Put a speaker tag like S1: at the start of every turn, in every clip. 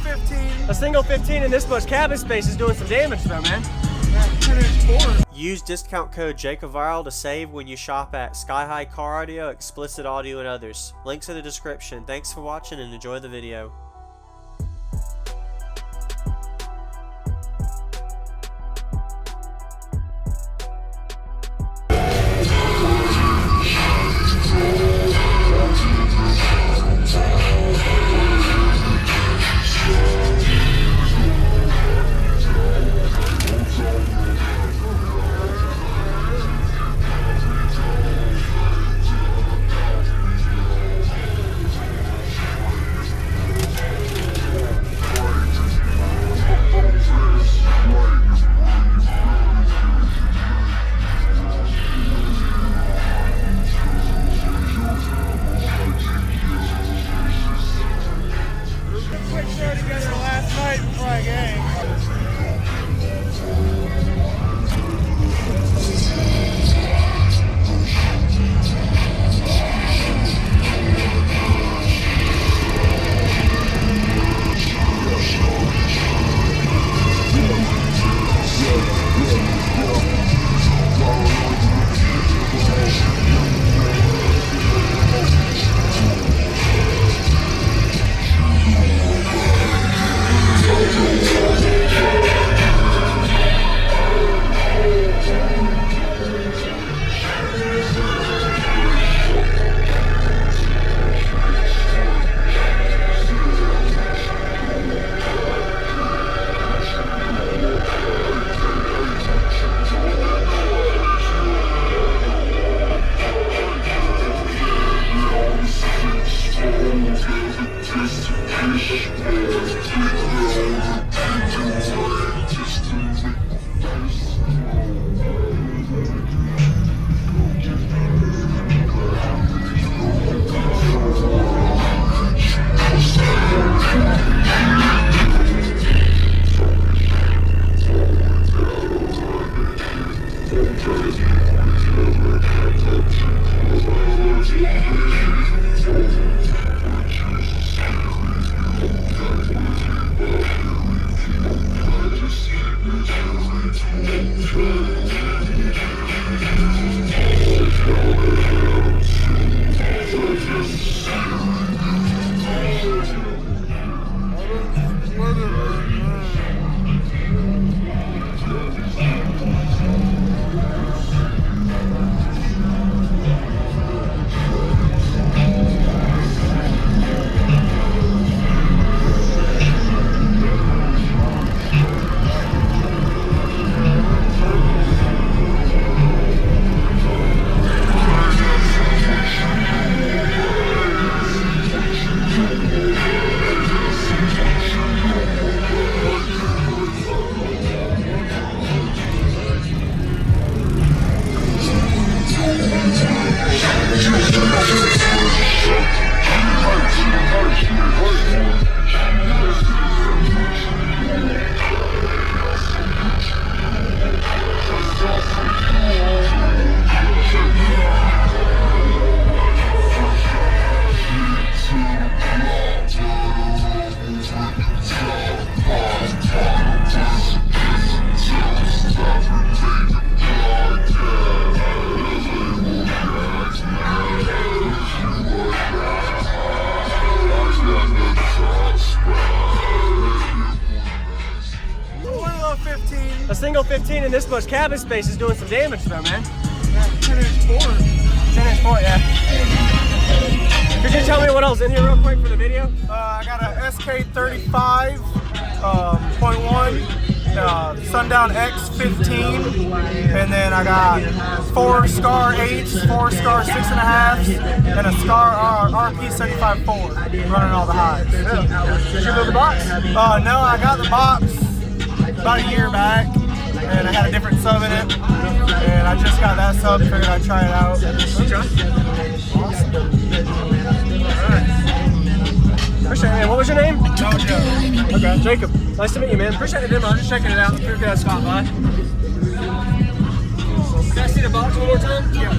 S1: 15.
S2: A single 15 in this much cabin space is doing some damage though, man.
S1: Yeah, 10-inch board.
S2: Use discount code JACOBVIRAL to save when you shop at Sky High Car Audio, Explicit Audio, and others. Links in the description. Thanks for watching and enjoy the video. A single 15 in this much cabin space is doing some damage though, man.
S1: Yeah, 10-inch board.
S2: 10-inch board, yeah. Could you tell me what else in here real quick for the video?
S1: I got a SK35.1, Sundown X15, and then I got 4 Scar 8s, 4 Scar 6.5s, and a Scar RP75-4 running all the highs.
S2: Yeah. Did you build the box?
S1: No, I got the box about a year back, and I had a different sub in it, and I just got that sub, figured I'd try it out.
S2: Okay. Awesome. Alright. Appreciate it, man. What was your name?
S1: Joe.
S2: Okay, Jacob. Nice to meet you, man. Appreciate the demo. I'm just checking it out. Figured I'd stop by. Can I see the box one more time?
S1: Yeah.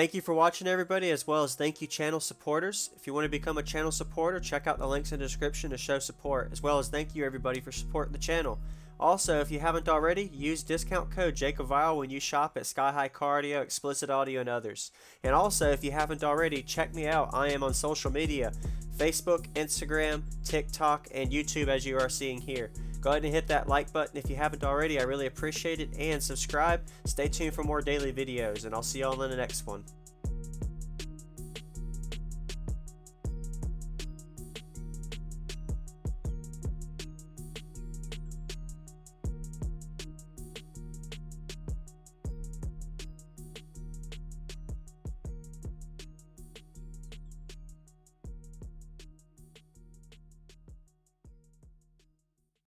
S2: Thank you for watching, everybody, as well as thank you channel supporters. If you want to become a channel supporter, check out the links in the description to show support, as well as thank you everybody for supporting the channel. Also, if you haven't already, use discount code JACOBVIRAL when you shop at Sky High Car Audio, Explicit Audio, and others. And also, if you haven't already, check me out. I am on social media, Facebook, Instagram, TikTok, and YouTube, as you are seeing here. Go ahead and hit that like button if you haven't already. I really appreciate it. And subscribe. Stay tuned for more daily videos, and I'll see y'all in the next one.